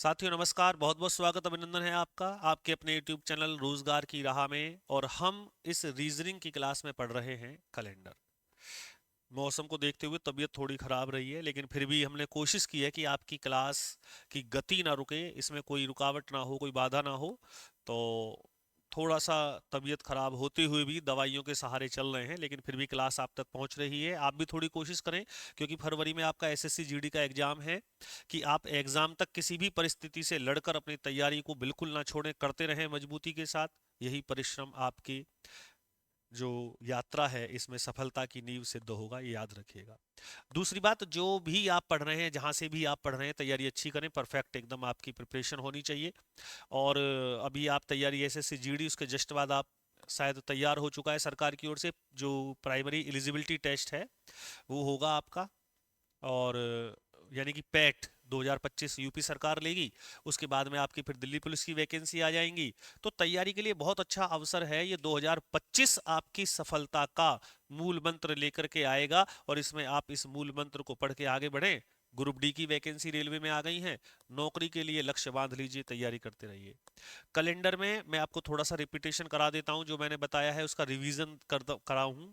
साथियों नमस्कार। बहुत बहुत स्वागत अभिनंदन है आपका आपके अपने YouTube चैनल रोजगार की राह में। और हम इस रीजनिंग की क्लास में पढ़ रहे हैं कैलेंडर। मौसम को देखते हुए तबीयत थोड़ी खराब रही है, लेकिन फिर भी हमने कोशिश की है कि आपकी क्लास की गति ना रुके, इसमें कोई रुकावट ना हो, कोई बाधा ना हो। तो थोड़ा सा तबीयत खराब होते हुए भी दवाइयों के सहारे चल रहे हैं, लेकिन फिर भी क्लास आप तक पहुंच रही है। आप भी थोड़ी कोशिश करें, क्योंकि फरवरी में आपका एसएससी जीडी का एग्जाम है। कि आप एग्जाम तक किसी भी परिस्थिति से लड़कर अपनी तैयारी को बिल्कुल ना छोड़ें, करते रहें मजबूती के साथ। यही परिश्रम आपकी जो यात्रा है इसमें सफलता की नींव सिद्ध होगा, ये याद रखिएगा। दूसरी बात, जो भी आप पढ़ रहे हैं, जहां से भी आप पढ़ रहे हैं, तैयारी अच्छी करें, परफेक्ट एकदम आपकी प्रिपरेशन होनी चाहिए। और अभी आप तैयारी एसएससी जीडी, उसके जस्ट बाद आप शायद तैयार हो चुका है सरकार की ओर से जो प्राइमरी एलिजिबिलिटी टेस्ट है वो होगा आपका। और यानी कि पैट 2025 यूपी सरकार लेगी। उसके बाद में आपकी फिर दिल्ली पुलिस की वैकेंसी आ जाएंगी। तो तैयारी के लिए बहुत अच्छा अवसर है ये। 2025 आपकी सफलता का मूल मंत्र लेकर के आएगा, और इसमें आप इस मूल मंत्र को पढ़ के आगे बढ़ें। ग्रुप डी की वैकेंसी रेलवे में आ गई है। नौकरी के लिए लक्ष्य बांध लीजिए, तैयारी करते रहिए। कैलेंडर में मैं आपको थोड़ा सा रिपीटेशन करा देता हूं, जो मैंने बताया है उसका रिवीजन कराऊं हूं।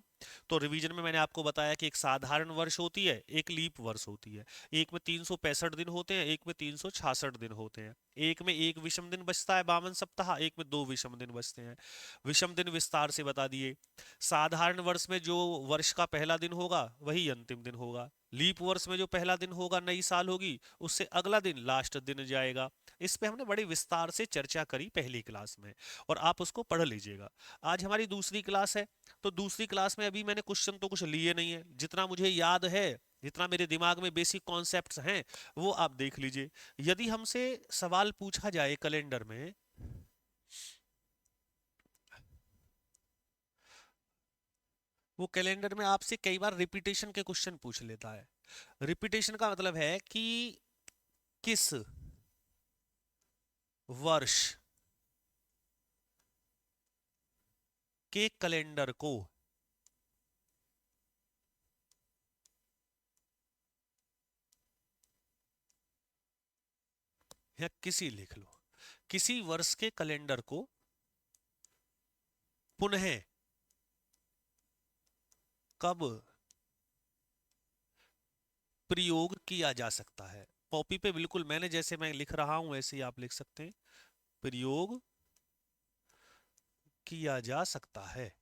तो रिवीजन में मैंने आपको बताया कि एक साधारण वर्ष होती है, एक लीप वर्ष होती है। एक में 365 दिन होते हैं, एक में 366 दिन होते हैं। एक में एक विषम दिन बचता है, 52 सप्ताह, एक में दो विषम दिन बचते हैं। विषम दिन विस्तार से बता दिए। साधारण वर्ष में जो वर्ष का पहला दिन होगा वही अंतिम दिन होगा। लीप वर्ष में जो पहला दिन होगा, नई साल होगी, उससे अगला दिन लास्ट दिन जाएगा। इस पे हमने बड़ी विस्तार से चर्चा करी पहली क्लास में, और आप उसको पढ़ लीजिएगा। आज हमारी दूसरी क्लास है। तो दूसरी क्लास में अभी मैंने क्वेश्चन तो कुछ लिए नहीं है, जितना मुझे याद है, जितना मेरे दिमाग में बेसिक कॉन्सेप्ट्स हैं, वो आप देख लीजिए। यदि हमसे सवाल पूछा जाए कैलेंडर में, वो कैलेंडर में आपसे कई बार रिपीटेशन के क्वेश्चन पूछ लेता है। रिपीटेशन का मतलब है कि किस वर्ष के कैलेंडर को, या किसी लिख लो, किसी वर्ष के कैलेंडर को पुनः कब प्रयोग किया जा सकता है। कॉपी पे बिल्कुल मैंने जैसे मैं लिख रहा हूं वैसे ही आप लिख सकते हैं। प्रयोग किया जा सकता है।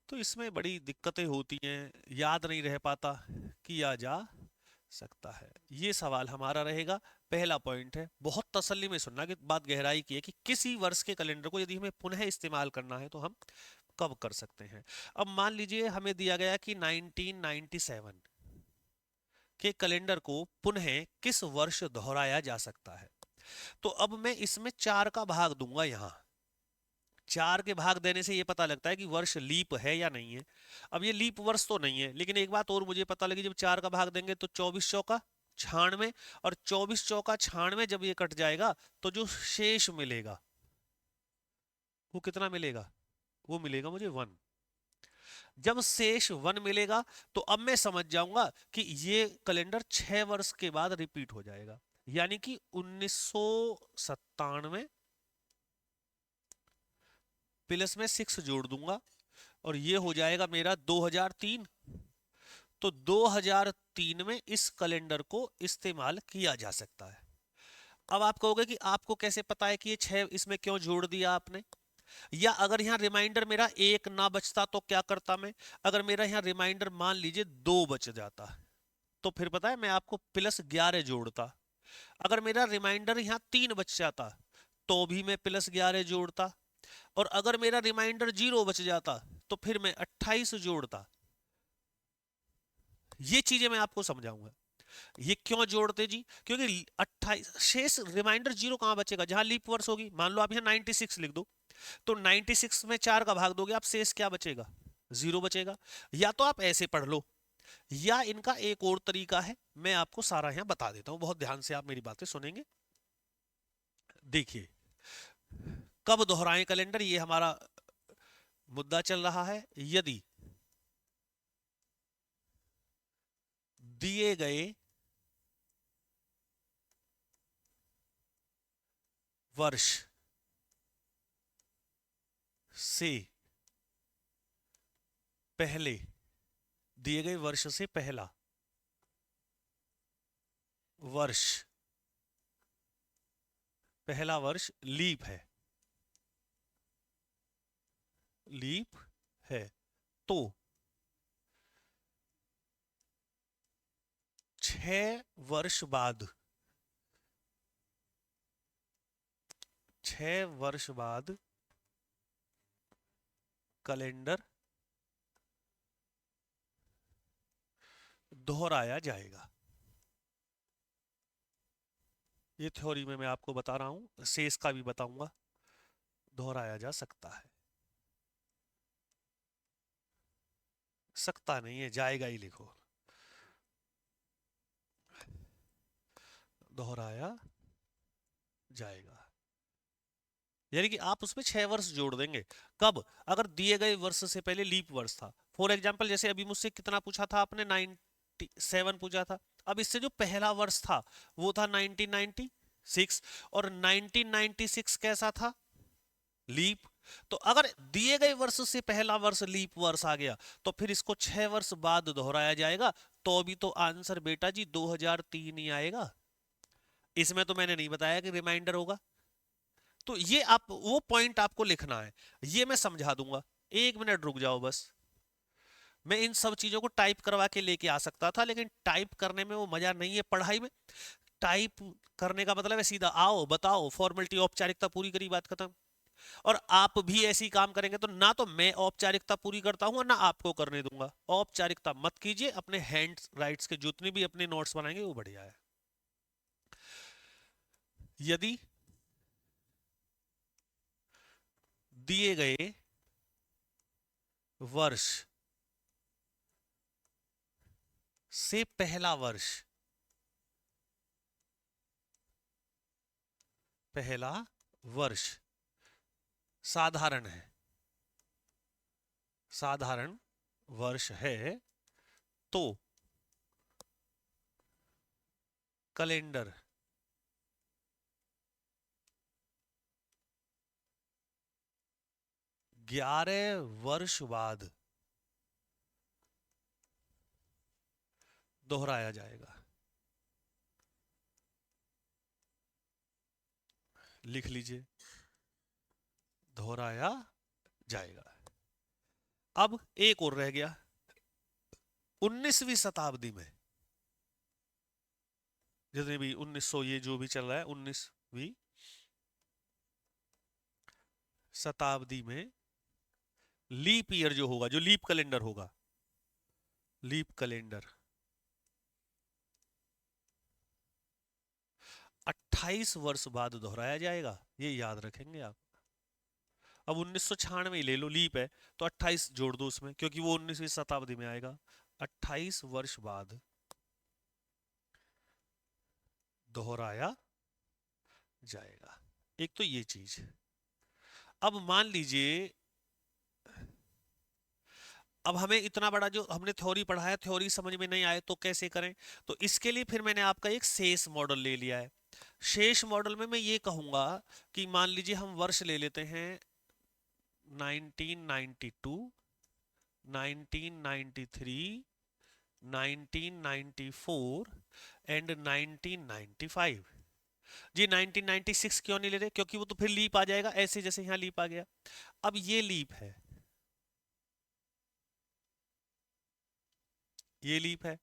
तो इसमें बड़ी दिक्कतें होती हैं, याद नहीं रह पाता। किया जा सकता है, ये सवाल हमारा रहेगा। पहला पॉइंट है, बहुत तसल्ली में सुनना कि बात गहराई की है, कि किसी वर्ष के कैलेंडर को यदि हमें पुनः इस्तेमाल करना है तो हम कब कर सकते हैं। अब मान लीजिए हमें दिया गया कि 1997 के कैलेंडर को पुनः किस वर्ष दोहराया जा सकता है। तो अब मैं इसमें चार का भाग दूंगा यहां। चार के भाग देने से ये पता लगता है कि वर्ष लीप है या नहीं है। अब ये लीप वर्ष तो नहीं है, लेकिन एक बात और मुझे पता लगी, जब चार का भाग देंगे तो 24 चौका 96, और 24 चौका 96 जब ये कट जाएगा तो जो शेष मिलेगा वो कितना मिलेगा, वो मिलेगा मुझे 1। जब शेष 1 मिलेगा तो अब मैं समझ जाऊंगा कि ये कैलेंडर 6 वर्ष के बाद रिपीट हो जाएगा। यानी कि 1997 प्लस में 6 जोड़ दूंगा, और ये हो जाएगा मेरा 2003। तो 2003 में इस कैलेंडर को इस्तेमाल किया जा सकता है। अब आप कहोगे कि आपको कैसे पता है कि ये 6 इसमें क्यों जोड़ दिया आपने। या अगर यहाँ रिमाइंडर मेरा एक ना बचता तो क्या करता मैं। अगर मेरा यहाँ रिमाइंडर मान लीजिए 2 बच जाता, तो फिर पता है मैं आपको +11 जोड़ता। अगर मेरा रिमाइंडर यहाँ 3 बच जाता तो भी मैं +11 जोड़ता। और अगर मेरा रिमाइंडर 0 बच जाता तो फिर मैं 28 जोड़ता। ये चीजें मैं आपको समझाऊंगा। ये क्यों जोड़ते जी, क्योंकि 28 शेष रिमाइंडर 0 कहां बचेगा, जहां लीप वर्ष होगी। मान लो आप यहाँ 96 लिख दो, तो 96 में 4 का भाग दोगे आप, शेष क्या बचेगा, 0 बचेगा। या तो आप ऐसे पढ़ लो, या इनका एक और तरीका है, मैं आपको सारा यहाँ बता देता हूँ, बहुत ध्यान से आप मेरी बातें सुनेंगे। देखिए, कब दोहराएं कैलेंडर, ये हमारा मुद्दा चल रहा है। यदि दिए गए वर्ष से पहले, दिए गए वर्ष से पहला वर्ष, पहला वर्ष लीप है, लीप है, तो 6 वर्ष बाद, 6 वर्ष बाद कैलेंडर दोहराया जाएगा। ये थ्योरी में मैं आपको बता रहा हूं, शेष का भी बताऊंगा, दोहराया जा सकता है, सकता नहीं है, जाएगा ही लिखो, दोहराया जाएगा। यानी कि आप उसमें 6 वर्ष जोड़ देंगे। कब? अगर दिए गए वर्ष से पहले लीप वर्ष था। फॉर एग्जाम्पल, जैसे अभी मुझसे कितना पूछा था आपने, 97 पूछा था। अब इससे जो पहला वर्ष था वो था 1996, और 1996 कैसा था? लीप। तो अगर दिए गए वर्ष से पहला वर्ष लीप वर्ष आ गया तो फिर इसको 6 वर्ष बाद दोहराया जाएगा, तो भी तो आंसर बेटा जी 2003 ही आएगा। इसमें तो मैंने नहीं बताया कि रिमाइंडर होगा। तो ये आप वो पॉइंट आपको लिखना है, ये मैं समझा दूंगा। 1 मिनट रुक जाओ बस। मैं इन सब चीजों को टाइप करवा के लेके आ सकता था, लेकिन टाइप करने में वो मजा नहीं है पढ़ाई में। टाइप करने का मतलब है सीधा आओ बताओ, फॉर्मेलिटी औपचारिकता पूरी करी, बात खत्म। और आप भी ऐसे ही काम करेंगे तो ना तो मैं औपचारिकता पूरी करता हूं ना आपको करने दूंगा। औपचारिकता मत कीजिए, अपने हैंड्स राइट्स के जितने भी अपने नोट्स बनाएंगे वो बढ़िया है। यदि दिए गए वर्ष से पहला वर्ष, पहला वर्ष साधारण है, साधारण वर्ष है, तो कैलेंडर 11 वर्ष बाद दोहराया जाएगा। लिख लीजिए, दोहराया जाएगा। अब एक और रह गया, 19वीं शताब्दी में, जितने भी 1900 ये जो भी चल रहा है, 19वीं शताब्दी में लीप ईयर जो होगा, जो लीप कैलेंडर होगा, लीप कैलेंडर 28 वर्ष बाद दोहराया जाएगा। ये याद रखेंगे आप। अब 1996 ही ले लो, लीप है तो 28 जोड़ दो उसमें, क्योंकि वो 19वीं शताब्दी में आएगा। 28 वर्ष बाद दोहराया जाएगा। एक तो ये चीज। अब मान लीजिए, अब हमें इतना बड़ा जो हमने थ्योरी पढ़ा है, थ्योरी समझ में नहीं आए तो कैसे करें? तो इसके लिए फिर मैंने आपका एक शेष मॉडल ले लिया है। शेष मॉडल में मैं ये कहूंगा कि मान लीजिए हम वर्ष ले लेते हैं 1992, 1993, 1994 एंड 1995। जी 1996 क्यों नहीं ले रहे? क्योंकि वो तो फिर लीप आ जाएगा, ऐसे जैसे यहाँ लीप आ गया। अब ये लीप है, ये लीप है,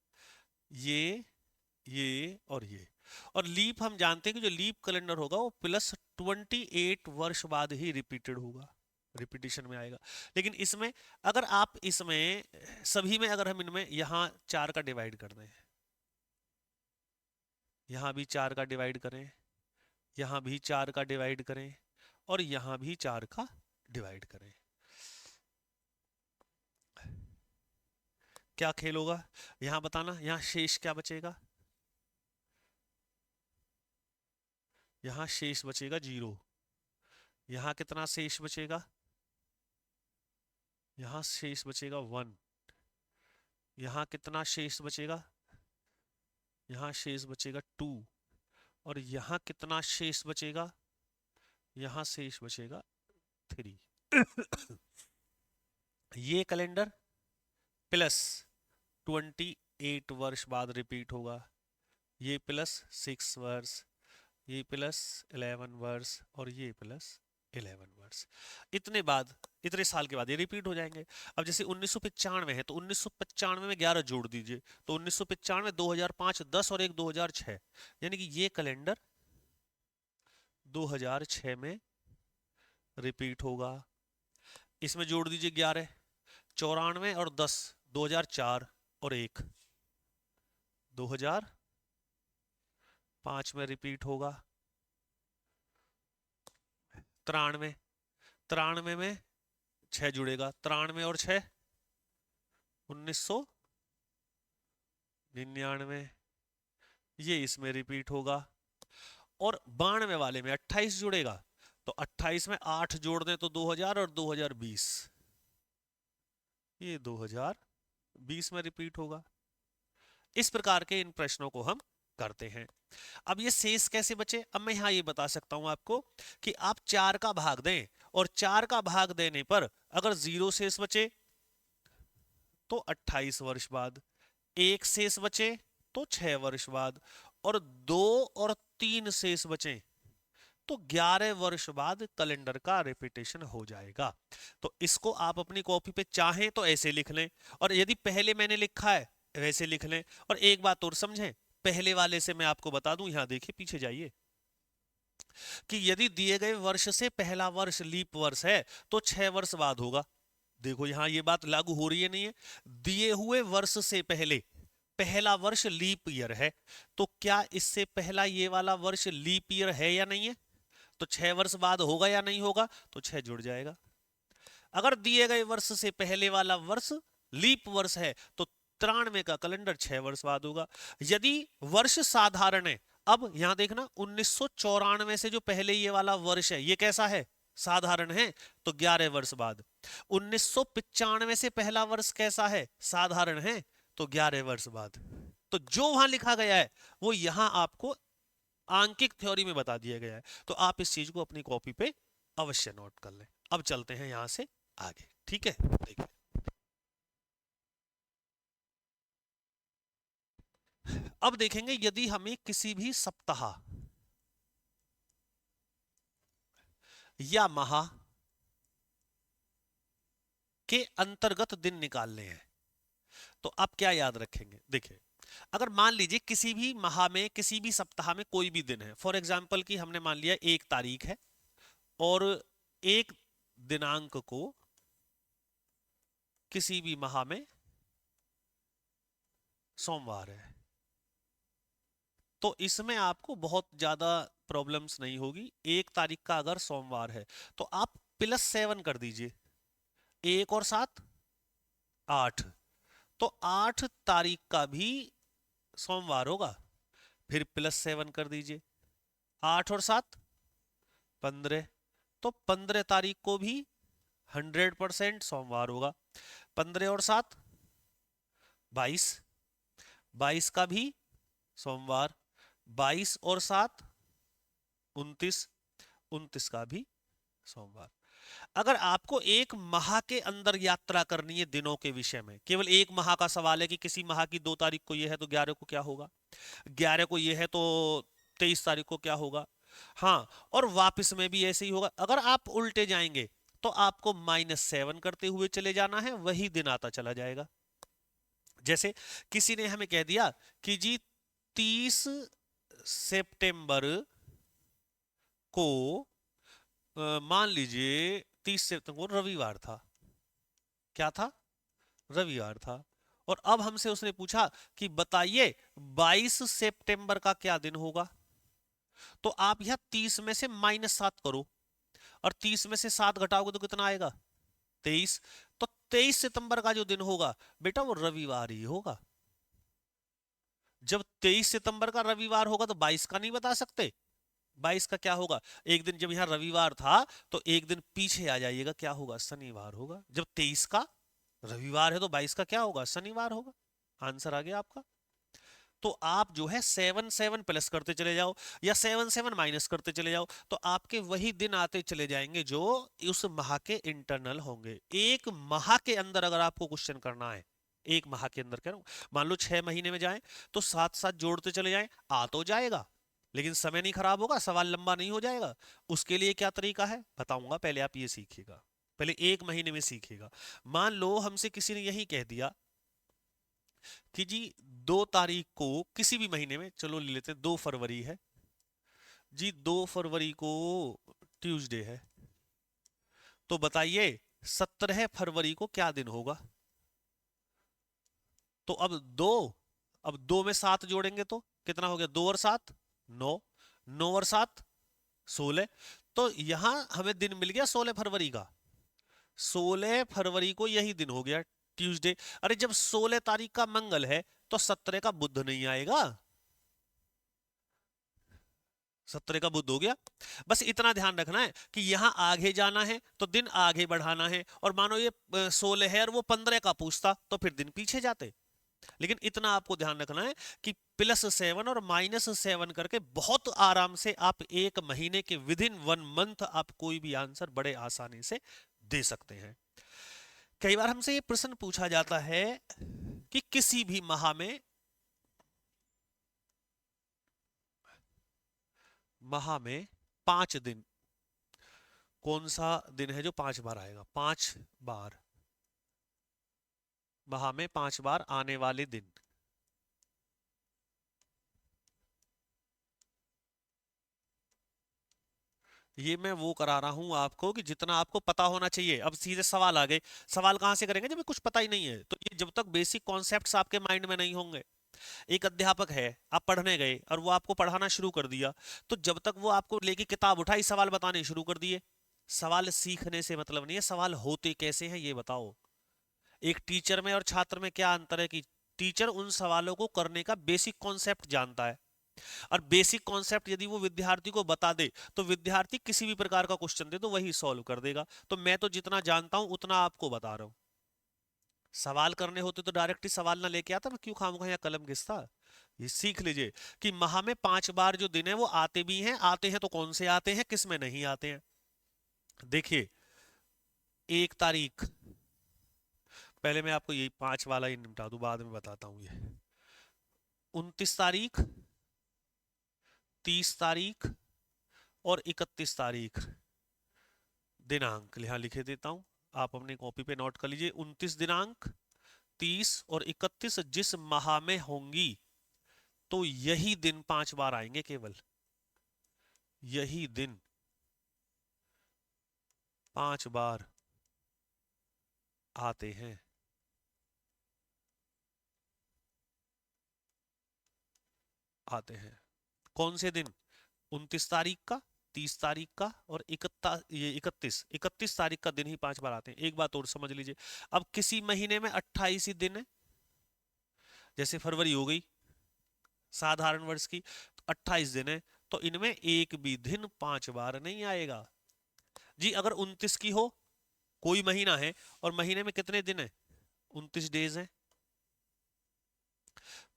ये और ये। और लीप हम जानते हैं कि जो लीप कैलेंडर होगा वो +28 वर्ष बाद ही रिपीटेड होगा, रिपीटिशन में आएगा। लेकिन इसमें अगर आप इसमें सभी में अगर हम इनमें यहाँ 4 का डिवाइड कर दें, यहाँ भी 4 का डिवाइड करें, यहाँ भी 4 का डिवाइड करें, और यहाँ भी 4 का डिवाइड करें, क्या खेल होगा? यहाँ बताना, यहाँ शेष क्या बचेगा? यहाँ शेष बचेगा 0। यहाँ कितना शेष बचेगा? यहाँ शेष बचेगा 1। यहाँ कितना शेष बचेगा? यहाँ शेष बचेगा 2। और यहाँ कितना शेष बचेगा? यहां शेष बचेगा 3। ये कैलेंडर प्लस 28 वर्ष बाद रिपीट होगा, ये प्लस 6 वर्ष, ये प्लस 11 वर्ष और ये प्लस 11 वर्ष। इतने साल के बाद ये रिपीट हो जाएंगे। अब जैसे 1995 है तो 1995 में 11 जोड़ दीजिए तो 1995, 2005, 10 और एक 2006, यानी कि ये कैलेंडर 2006 में रिपीट होगा। इसमें जोड़ दीजिए 11, 94 और 10, 2004 और एक 2005 में रिपीट होगा। 93 में 6 जुड़ेगा, 93 और 6 1999, ये इसमें रिपीट होगा। और 92 वाले में 28 जुड़ेगा तो 28 में 8 जोड़ दें तो 2000 और 2020, ये 2020 में रिपीट होगा। इस प्रकार के इन प्रश्नों को हम करते हैं। अब ये शेष कैसे बचे, अब मैं यहां ये बता सकता हूं आपको कि आप 4 का भाग दें और 4 का भाग देने पर अगर 0 शेष बचे तो 28 वर्ष बाद, 1 शेष बचे तो 6 वर्ष बाद, और 2 और 3 शेष बचे तो 11 वर्ष बाद कैलेंडर का रिपीटेशन हो जाएगा। तो इसको आप अपनी कॉपी पे चाहें तो ऐसे लिख लें, और यदि पहले मैंने लिखा है वैसे लिख लें। और एक बात और समझें, पहले वाले से मैं आपको बता दूं, यहां देखिए पीछे जाइए, कि यदि दिए गए वर्ष से पहला वर्ष लीप वर्ष है तो 6 वर्ष बाद होगा। देखो यहां ये बात लागू हो रही है नहीं है, दिए हुए वर्ष से पहले पहला वर्ष लीप ईयर है तो क्या इससे पहला ये वाला वर्ष लीप ईयर है या नहीं है, तो 6 वर्ष बाद होगा या नहीं होगा, तो 6 जुड़ जाएगा। अगर दिए गए वर्ष से पहले वाला वर्ष लीप वर्ष है तो 93 का कैलेंडर 6 वर्ष बाद होगा। यदि वर्ष साधारण है, अब यहां देखना 1994 से जो पहले ये वाला वर्ष है ये कैसा है, साधारण है, तो 11 वर्ष बाद। 1995 से पहला वर्ष कैसा है, साधारण है, तो 11 वर्ष बाद। तो जो वहां लिखा गया है वो यहां आपको आंकिक थ्योरी में बता दिया गया है, तो आप इस चीज को अपनी कॉपी पे अवश्य नोट कर लें। अब चलते हैं यहां से आगे, ठीक है। देखिए अब देखेंगे, यदि हमें किसी भी सप्ताह या माह के अंतर्गत दिन निकालने हैं तो आप क्या याद रखेंगे। देखिए अगर मान लीजिए किसी भी माह में किसी भी सप्ताह में कोई भी दिन है, फॉर एग्जाम्पल कि हमने मान लिया 1 तारीख है और 1 दिनांक को किसी भी माह में सोमवार है, तो इसमें आपको बहुत ज्यादा प्रॉब्लम्स नहीं होगी। 1 तारीख का अगर सोमवार है तो आप +7 कर दीजिए, 1 और 7 8, तो 8 तारीख का भी सोमवार होगा, फिर +7 कर दीजिए, 8 और 7 15, तो 15 तारीख को भी 100% सोमवार होगा। 15 और 7 22, 22 का भी सोमवार, 22 और 7 29, 29 का भी सोमवार। अगर आपको एक माह के अंदर यात्रा करनी है दिनों के विषय में, केवल एक माह का सवाल है कि किसी माह की 2 तारीख को यह है तो 11 को क्या होगा, 11 को यह है तो 23 तारीख को क्या होगा। हाँ, और वापस में भी ऐसे ही होगा। अगर आप उल्टे जाएंगे तो आपको -7 करते हुए चले जाना है, वही दिन आता चला जाएगा। जैसे किसी ने हमें कह दिया कि जी 30 सितंबर को मान लीजिए 30 सितंबर को रविवार था, क्या था, रविवार था, और अब हमसे उसने पूछा कि बताइए 22 सितंबर का क्या दिन होगा। तो आप यह 30 में से -7 करो और 30 में से 7 घटाओगे तो कितना आएगा, 23। तो 23 सितंबर का जो दिन होगा बेटा वो रविवार ही होगा। जब 23 सितंबर का रविवार होगा तो 22 का नहीं बता सकते, 22 का क्या होगा, एक दिन जब यहां रविवार था तो एक दिन पीछे आ जाइएगा, क्या होगा, शनिवार होगा। जब 23 का रविवार है तो 22 का क्या होगा, शनिवार होगा। आंसर आ गया आपका। तो आप जो है 7 7 प्लस करते चले जाओ या 7 7 माइनस करते चले जाओ, तो आपके वही दिन आते चले जाएंगे जो उस माह के इंटरनल होंगे। एक माह के अंदर अगर आपको क्वेश्चन करना है, एक माह के अंदर कह रहा हूं, मान लो 6 महीने में जाए तो साथ साथ जोड़ते चले जाएं, आ तो जाएगा, लेकिन समय नहीं खराब होगा, सवाल लंबा नहीं हो जाएगा। उसके लिए क्या तरीका है बताऊंगा, पहले आप ये सीखिएगा, पहले 1 महीने में सीखिएगा। मान लो हमसे किसी ने यही कह दिया कि जी 2 तारीख को किसी भी महीने में, चलो ले लेते हैं 2 फरवरी है जी, 2 फरवरी को ट्यूसडे है, तो बताइए 17 फरवरी को क्या दिन होगा। तो अब दो में 7 जोड़ेंगे तो कितना हो गया, 2 और 7 9, 9 और 7 16। तो यहां हमें दिन मिल गया 16 फरवरी का, 16 फरवरी को यही दिन हो गया ट्यूसडे। अरे जब 16 तारीख का मंगल है तो 17 का बुध नहीं आएगा, 17 का बुध हो गया। बस इतना ध्यान रखना है कि यहां आगे जाना है तो दिन आगे बढ़ाना है, और मानो ये 16 है और वो 15 का पूछता तो फिर दिन पीछे जाते। लेकिन इतना आपको ध्यान रखना है कि +7 और -7 करके बहुत आराम से आप 1 महीने के विदिन 1 मंथ आप कोई भी आंसर बड़े आसानी से दे सकते हैं। कई बार हमसे ये प्रश्न पूछा जाता है कि किसी भी माह में 5 दिन, कौन सा दिन है जो 5 बार आएगा, 5 बार, माह में 5 बार आने वाले दिन। ये मैं वो करा रहा हूं आपको कि जितना आपको पता होना चाहिए। अब सीधे सवाल आ गए, सवाल कहां से करेंगे जब कुछ पता ही नहीं है, तो ये जब तक बेसिक कॉन्सेप्ट्स आपके माइंड में नहीं होंगे। एक अध्यापक है, आप पढ़ने गए और वो आपको पढ़ाना शुरू कर दिया, तो जब तक वो आपको लेके किताब उठाई सवाल बताने शुरू कर दिए। सवाल सीखने से मतलब नहीं है, सवाल होते कैसे हैं ये बताओ। एक टीचर में और छात्र में क्या अंतर है कि टीचर उन सवालों को करने का बेसिक कॉन्सेप्ट जानता है, और बेसिक कॉन्सेप्ट यदि वो विद्यार्थी को बता दे तो विद्यार्थी किसी भी प्रकार का क्वेश्चन दे तो वही सॉल्व कर देगा। तो मैं तो जितना जानता हूं उतना आपको बता रहा हूं। सवाल करने होते तो डायरेक्ट ही सवाल ना लेके आता, मैं क्यों खामखा यहाँ कलम घिसता। ये सीख लीजिए कि माह में 5 बार जो दिन है वो आते भी हैं, आते हैं तो कौन से आते हैं, किस में नहीं आते हैं। देखिए 1 तारीख, पहले मैं आपको यही 5 वाला ही निपटा दूं, बाद में बताता हूं ये। 29 तारीख, 30 तारीख और 31 तारीख, दिनांक यहाँ लिखे देता हूं, आप अपनी कॉपी पे नोट कर लीजिए। 29 दिनांक, 30 और 31 जिस माह में होंगी तो यही दिन 5 बार आएंगे, केवल यही दिन 5 बार आते हैं। आते हैं कौन से दिन, 29 तारीख का, 30 तारीख का और ये 31 तारीख का दिन ही 5 बार आते हैं। एक बात और समझ लीजिए, अब किसी महीने में 28 ही दिन है, जैसे फरवरी हो गई साधारण वर्ष की, तो 28 दिन है, तो इनमें एक भी दिन 5 बार नहीं आएगा। जी अगर 29 की हो, कोई महीना है और महीने में कितने दिन है, 29 डेज है,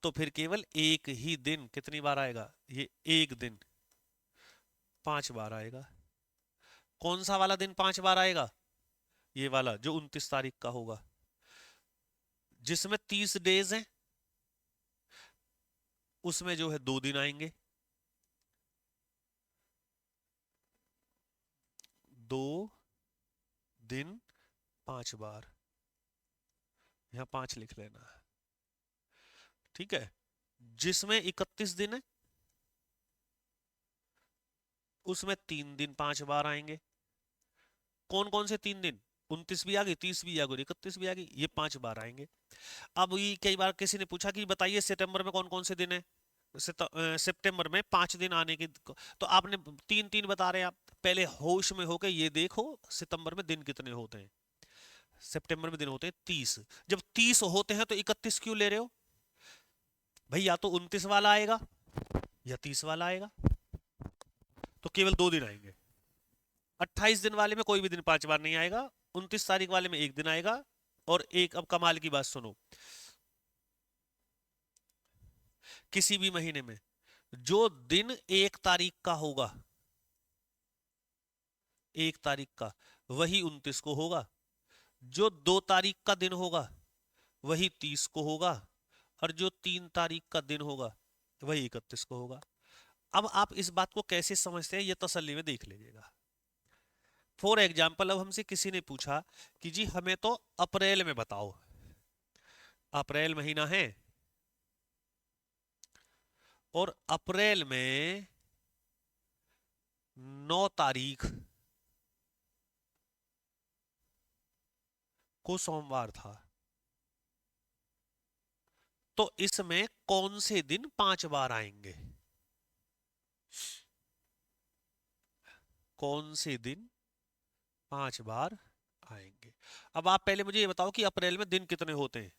तो फिर केवल एक ही दिन कितनी बार आएगा, ये एक दिन 5 बार आएगा। कौन सा वाला दिन 5 बार आएगा, ये वाला जो 29 तारीख का होगा, जिसमें 30 डेज हैं उसमें जो है 2 दिन आएंगे, 2 दिन 5 बार, यहाँ 5 लिख लेना, ठीक है। जिसमें 31 दिन है उसमें 3 दिन 5 बार आएंगे। कौन कौन से 3 दिन, 29 भी आ गई, 30 भी आ गई, 31 भी आ गई, ये 5 बार आएंगे। अब ये कई बार किसी ने पूछा कि बताइए सितंबर में कौन कौन से दिन है, सितंबर में 5 दिन आने की, तो आपने 3 3 बता रहे हैं आप। पहले होश में होकर ये देखो सितंबर में दिन कितने होते हैं, सितंबर में दिन होते हैं 30। जब 30 होते हैं तो 31 क्यों ले रहे हो भाई, या तो 29 वाला आएगा या 30 वाला आएगा, तो केवल 2 दिन आएंगे। 28 दिन वाले में कोई भी दिन 5 बार नहीं आएगा, 29 तारीख वाले में एक दिन आएगा। और एक अब कमाल की बात सुनो, किसी भी महीने में जो दिन 1 तारीख का होगा, 1 तारीख का, वही 29 को होगा। जो 2 तारीख का दिन होगा वही 30 को होगा, और जो 3 तारीख का दिन होगा वही 31 को होगा। अब आप इस बात को कैसे समझते हैं ये तसल्ली में देख लीजिएगा। फॉर एग्जाम्पल, अब हमसे किसी ने पूछा कि जी हमें तो अप्रैल में बताओ, अप्रैल महीना है और अप्रैल में 9 तारीख को सोमवार था, तो इसमें कौन से दिन 5 बार आएंगे? कौन से दिन 5 बार आएंगे? अब आप पहले मुझे ये बताओ कि अप्रैल में दिन कितने होते हैं,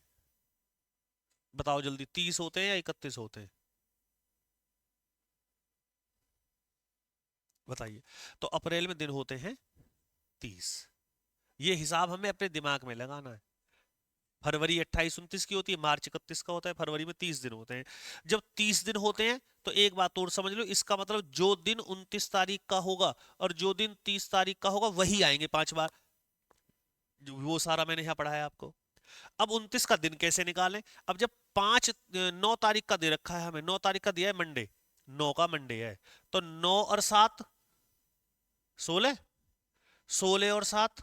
बताओ जल्दी। 30 होते हैं या 31 होते हैं? बताइए। तो अप्रैल में दिन होते हैं 30। ये हिसाब हमें अपने दिमाग में लगाना है। फरवरी 28-29 की होती है, मार्च 31 का होता है, फरवरी में 30 दिन होते हैं। जब 30 दिन होते हैं तो एक बात और समझ लो, इसका मतलब जो दिन 29 तारीख का होगा और जो दिन 30 तारीख का होगा वही आएंगे 5 बार। वो सारा मैंने यहाँ पढ़ाया आपको। अब 29 का दिन कैसे निकालें? अब जब 9 तारीख का दे रखा है, हमें 9 तारीख का दिया है मंडे, 9 का मंडे है, तो 9 और 7 16, 16 और 7,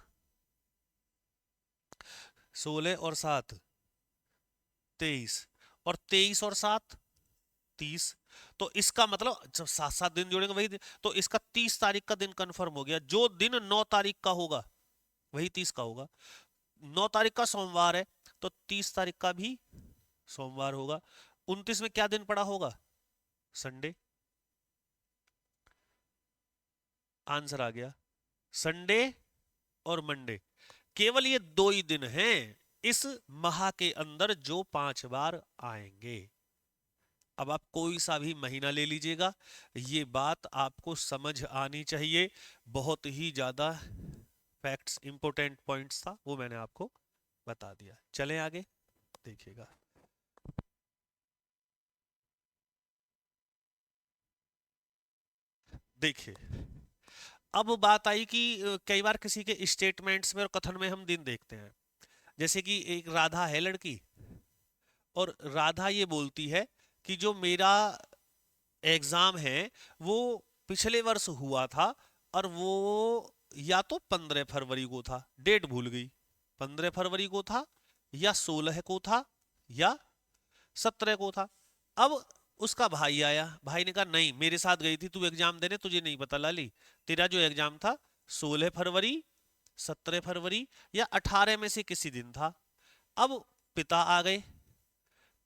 16 और 7 23, और 23 और 7 30। तो इसका मतलब जब 7-7 दिन जोड़ेंगे वही दिन, तो इसका 30 तारीख का दिन कंफर्म हो गया। जो दिन 9 तारीख का होगा वही 30 का होगा। 9 तारीख का सोमवार है तो 30 तारीख का भी सोमवार होगा। 29 में क्या दिन पड़ा होगा? संडे। आंसर आ गया, संडे और मंडे। केवल ये 2 ही दिन हैं इस माह के अंदर जो 5 बार आएंगे। अब आप कोई सा भी महीना ले लीजिएगा, ये बात आपको समझ आनी चाहिए। बहुत ही ज्यादा फैक्ट्स, इंपॉर्टेंट पॉइंट्स था, वो मैंने आपको बता दिया। चलें आगे, देखिएगा। देखिए, अब बात आई कि कई बार किसी के स्टेटमेंट्स में और कथन में हम दिन देखते हैं। जैसे कि एक राधा है लड़की, और राधा ये बोलती है कि जो मेरा एग्जाम है वो पिछले वर्ष हुआ था, और वो या तो 15 फरवरी को था, डेट भूल गई, 15 फरवरी को था या 16 को था या 17 को था। अब उसका भाई आया, भाई ने कहा नहीं मेरे साथ गई थी तू एग्जाम देने, तुझे नहीं पता लाली, तेरा जो एग्जाम था 16 फरवरी, 17 फरवरी या 18 में से किसी दिन था। अब पिता आ गए,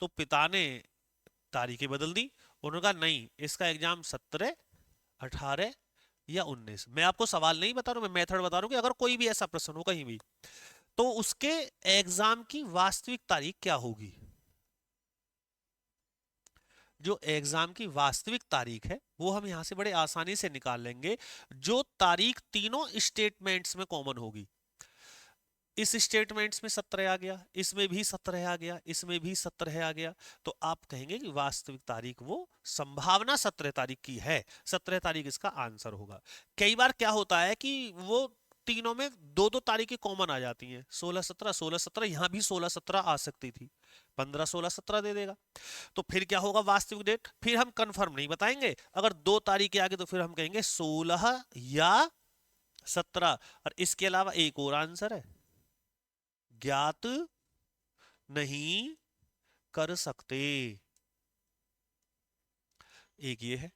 तो पिता ने तारीखें बदल दी। उन्होंने कहा नहीं इसका एग्जाम 17, 18 या 19। मैं आपको सवाल नहीं बता रहा हूं, मैं मेथड बता रहा हूं कि अगर कोई भी ऐसा प्रश्न हो कहीं भी, तो उसके एग्जाम की वास्तविक तारीख क्या होगी। जो एग्जाम की वास्तविक तारीख है वो हम यहां से बड़े आसानी से निकाल लेंगे। जो तारीख तीनों स्टेटमेंट्स में कॉमन होगी, इस स्टेटमेंट्स में 17 आ गया, इसमें भी 17 आ गया, इसमें भी 17 आ गया, तो आप कहेंगे कि वास्तविक तारीख वो संभावना 17 तारीख की है, 17 तारीख इसका आंसर होगा। कई बार क्या होता है कि वो तीनों में दो दो तारीखें कॉमन आ जाती हैं, 16-17, 16-17, यहां भी 16-17 आ सकती थी, 15-16-17 दे देगा। तो फिर क्या होगा वास्तविक डेट, फिर हम कंफर्म नहीं बताएंगे। अगर 2 तारीखें आगे तो फिर हम कहेंगे 16 या 17। और इसके अलावा एक और आंसर है, ज्ञात नहीं कर सकते, एक ये है।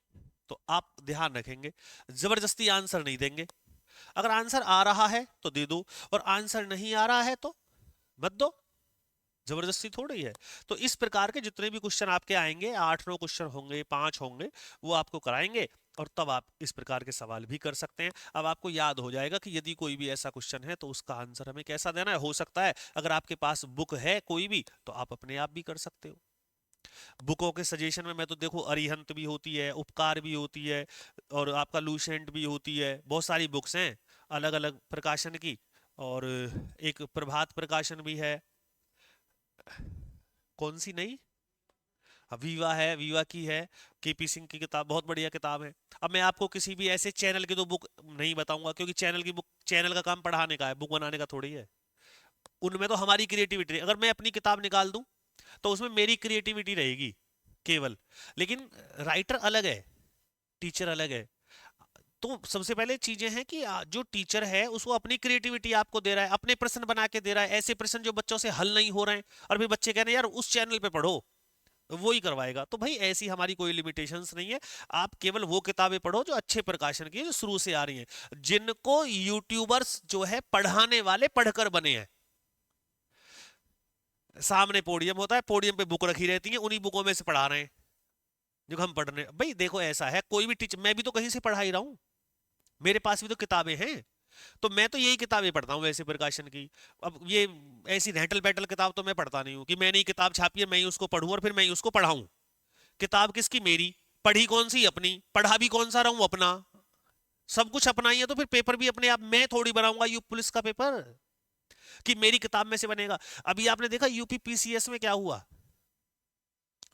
तो आप ध्यान रखेंगे, जबरदस्ती आंसर नहीं देंगे। अगर आंसर आ रहा है तो दे दो, और आंसर नहीं आ रहा है तो मत दो, जबरदस्ती थोड़ी है। तो इस प्रकार के जितने भी क्वेश्चन आपके आएंगे, 8-9 क्वेश्चन होंगे, 5 होंगे, वो आपको कराएंगे, और तब आप इस प्रकार के सवाल भी कर सकते हैं। अब आपको याद हो जाएगा कि यदि कोई भी ऐसा क्वेश्चन है तो उसका आंसर हमें कैसा देना है। हो सकता है अगर आपके पास बुक है कोई भी तो आप अपने आप भी कर सकते हो। बुकों के सजेशन में मैं तो देखो, अरिहंत भी होती है, उपकार भी होती है, और आपका लूसेंट भी होती है, बहुत सारी बुक्स हैं अलग अलग प्रकाशन की। और एक प्रभात प्रकाशन भी है, कौन सी नहीं, अब वीवा है, वीवा की है, केपी सिंह की किताब बहुत बढ़िया किताब है। अब मैं आपको किसी भी ऐसे चैनल की तो बुक नहीं बताऊंगा, क्योंकि चैनल की बुक, चैनल का काम पढ़ाने का है, बुक बनाने का थोड़ी है। उनमें तो हमारी क्रिएटिविटी, अगर मैं अपनी किताब निकाल दूं तो उसमें मेरी क्रिएटिविटी रहेगी केवल। लेकिन राइटर अलग है, टीचर अलग है। तो सबसे पहले चीजें हैं कि जो टीचर है उसको अपनी क्रिएटिविटी आपको दे रहा है, अपने प्रश्न बना के दे रहा है, ऐसे प्रश्न जो बच्चों से हल नहीं हो रहे हैं, और फिर बच्चे कह रहे हैं यार उस चैनल पे पढ़ो, वो ही करवाएगा। तो भाई ऐसी हमारी कोई लिमिटेशंस नहीं है। आप केवल वो किताबें पढ़ो जो अच्छे प्रकाशन की है, जो शुरू से आ रही हैं, जिनको यूट्यूबर्स जो है पढ़ाने वाले पढ़कर बने हैं। सामने पोडियम होता है, पोडियम पे बुक रखी रहती है, उन्हीं बुकों में से पढ़ा रहे हैं जो हम पढ़ रहे हैं। भाई देखो ऐसा है, कोई भी टीचर, मैं भी तो कहीं से पढ़ा ही रहा हूँ, मेरे पास भी तो किताबें हैं। तो मैं तो यही किताबें पढ़ता हूँ वैसे प्रकाशन की। अब ये ऐसी रहटल बैटल किताब तो मैं पढ़ता नहीं हूँ कि मैंने ही किताब छापी है, मैं ही उसको पढ़ूं और फिर मैं ही उसको पढ़ाऊं। किताब किसकी? मेरी। पढ़ी कौन सी? अपनी। पढ़ा भी कौन सा रहा हूं? अपना। सब कुछ अपना ही है, तो फिर पेपर भी अपने आप। मैं थोड़ी बनाऊंगा यू पुलिस का पेपर कि मेरी किताब में से बनेगा। अभी आपने देखा यूपी पीसीएस में क्या हुआ?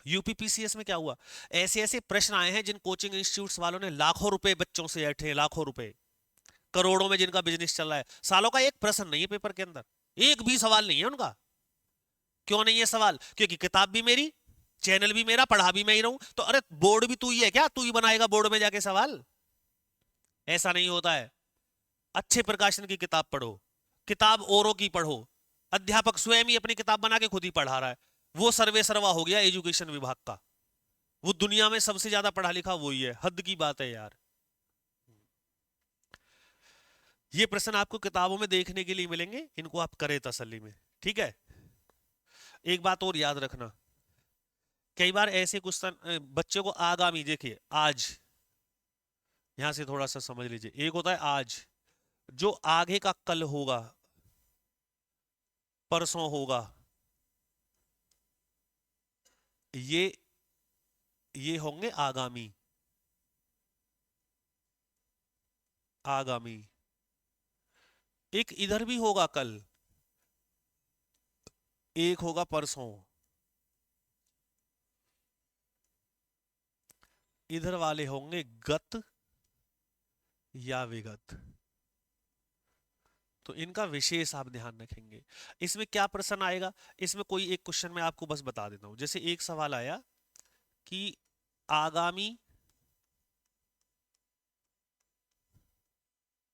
यूपी पीसीएस में क्या हुआ? ऐसे ऐसे प्रश्न आए हैं जिन कोचिंग इंस्टीट्यूट्स वालों ने लाखों रुपए बच्चों से ऐंठे हैं, लाखों रुपए, करोड़ों में जिनका बिजनेस चल रहा है। सालों का एक प्रश्न नहीं है पेपर के अंदर, एक भी सवाल नहीं है उनका। क्यों नहीं है सवाल? क्योंकि किताब भी मेरी, चैनल भी मेरा, पढ़ा भी मैं ही रहूं। तो अरे बोर्ड भी तू ही है क्या? तू ही बनाएगा बोर्ड में जाके सवाल? ऐसा नहीं होता है। अच्छे प्रकाशन की किताब पढ़ो, किताब औरों की पढ़ो। अध्यापक स्वयं ही अपनी किताब बना के खुद ही पढ़ा रहा है, वो सर्वे सर्वा हो गया एजुकेशन विभाग का। वो दुनिया में सबसे ज्यादा पढ़ा लिखा वही है, हद की बात है यार। ये प्रश्न आपको किताबों में देखने के लिए मिलेंगे, इनको आप करें तसल्ली में। ठीक है। एक बात और याद रखना, कई बार ऐसे क्वेश्चन बच्चे को आगामी, देखिए आज, यहां से थोड़ा सा समझ लीजिए। एक होता है आज, जो आगे का कल होगा, परसों होगा, ये ये होंगे आगामी। आगामी। एक इधर भी होगा कल, एक होगा परसों। इधर वाले होंगे गत या विगत। तो इनका विशेष आप ध्यान रखेंगे। इसमें क्या प्रश्न आएगा? इसमें कोई एक क्वेश्चन मैं आपको बस बता देता हूं। जैसे एक सवाल आया कि आगामी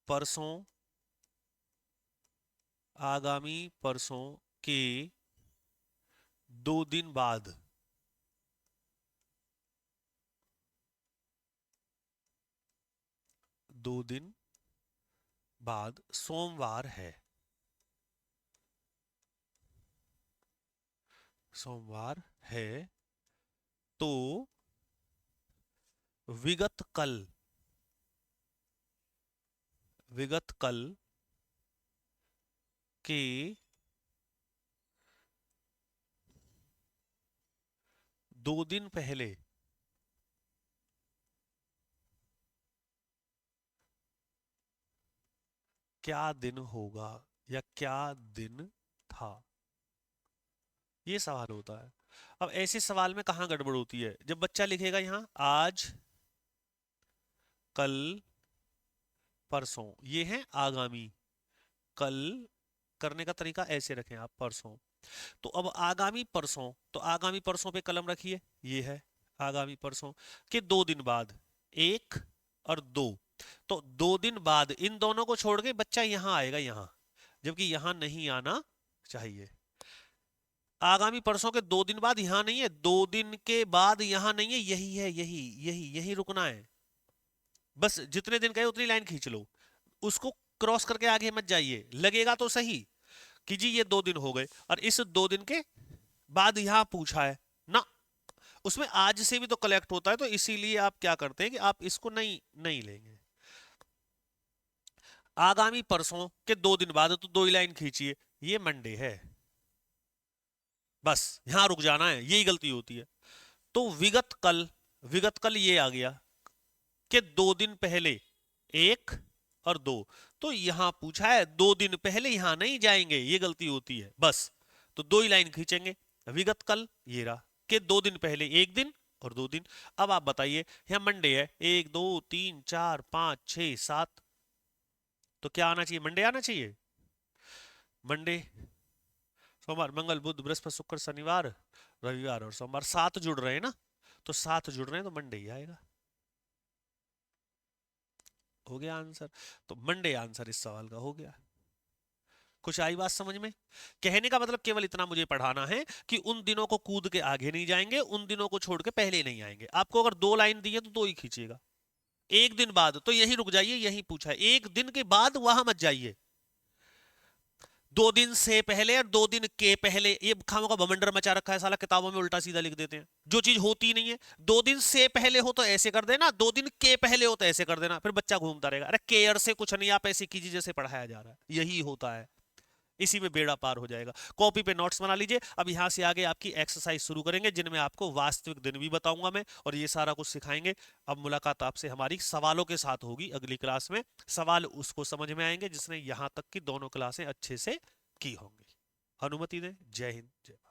परसों, आगामी परसों के 2 दिन बाद, 2 दिन बाद सोमवार है। सोमवार है तो विगत कल, विगत कल के 2 दिन पहले क्या दिन होगा या क्या दिन था? ये सवाल होता है। अब ऐसे सवाल में कहाँ गड़बड़ होती है? जब बच्चा लिखेगा यहाँ आज, कल, परसों, ये है आगामी। कल करने का तरीका ऐसे रखें आप, परसों। तो अब आगामी परसों, तो आगामी परसों पे कलम रखिए, ये है आगामी परसों के 2 दिन बाद, 1 और 2। तो 2 दिन बाद, इन दोनों को छोड़ के बच्चा यहां आएगा, यहां, जबकि यहां नहीं आना चाहिए। आगामी परसों के 2 दिन बाद यहां नहीं है, 2 दिन के बाद यहां नहीं है, यही है, यही यही यही रुकना है। बस जितने दिन गए उतनी लाइन खींच लो, उसको क्रॉस करके आगे मत जाइए। लगेगा तो सही कि जी ये 2 दिन हो गए, और इस 2 दिन के बाद यहां पूछा है ना, उसमें आज से भी तो कलेक्ट होता है। तो इसीलिए आप क्या करते हैं कि आप इसको नहीं नहीं लेंगे। आगामी परसों के 2 दिन बाद, तो 2 ही लाइन खींचिए, ये मंडे है, बस यहां रुक जाना है, यही गलती होती है। तो विगत कल, विगत कल ये आ गया कि 2 दिन पहले, 1 और 2। तो यहां पूछा है 2 दिन पहले, यहां नहीं जाएंगे, ये गलती होती है। बस तो 2 ही लाइन खींचेंगे, विगत कल ये रहा, के 2 दिन पहले 1 दिन और 2 दिन। अब आप बताइए यहाँ मंडे है, 1 2 3 4 5 6 7, तो क्या आना चाहिए? मंडे आना चाहिए। मंडे, सोमवार, मंगल, बुध, बृहस्पति, शुक्र, शनिवार, रविवार और सोमवार, 7 जुड़ रहे हैं ना, तो 7 जुड़ रहे हैं तो मंडे ही आएगा। हो गया आंसर। तो मंडे आंसर इस सवाल का हो गया। कुछ आई बात समझ में? कहने का मतलब केवल इतना मुझे पढ़ाना है कि उन दिनों को कूद के आगे नहीं जाएंगे, उन दिनों को छोड़ के पहले नहीं आएंगे। आपको अगर 2 लाइन दी है तो 2 ही खींचिएगा। 1 दिन बाद तो यही रुक जाइए, यही पूछा है, 1 दिन के बाद वहां मत जाइए। 2 दिन से पहले और 2 दिन के पहले, ये खामों का बवंडर मचा रखा है साला, किताबों में उल्टा सीधा लिख देते हैं जो चीज होती नहीं है। 2 दिन से पहले हो तो ऐसे कर देना, 2 दिन के पहले हो तो ऐसे कर देना, फिर बच्चा घूमता रहेगा। अरे केयर से कुछ नहीं, आप ऐसे कीजिए जैसे पढ़ाया जा रहा है, यही होता है। इसी में बेड़ा पार हो जाएगा। कॉपी पे नोट्स बना लीजिए। अब यहां से आगे आपकी एक्सरसाइज शुरू करेंगे, जिनमें आपको वास्तविक दिन भी बताऊंगा मैं और ये सारा कुछ सिखाएंगे। अब मुलाकात आपसे हमारी सवालों के साथ होगी अगली क्लास में। सवाल उसको समझ में आएंगे जिसने यहां तक की दोनों क्लासें अच्छे से की होंगी। अनुमति दें। जय हिंद, जय भारत।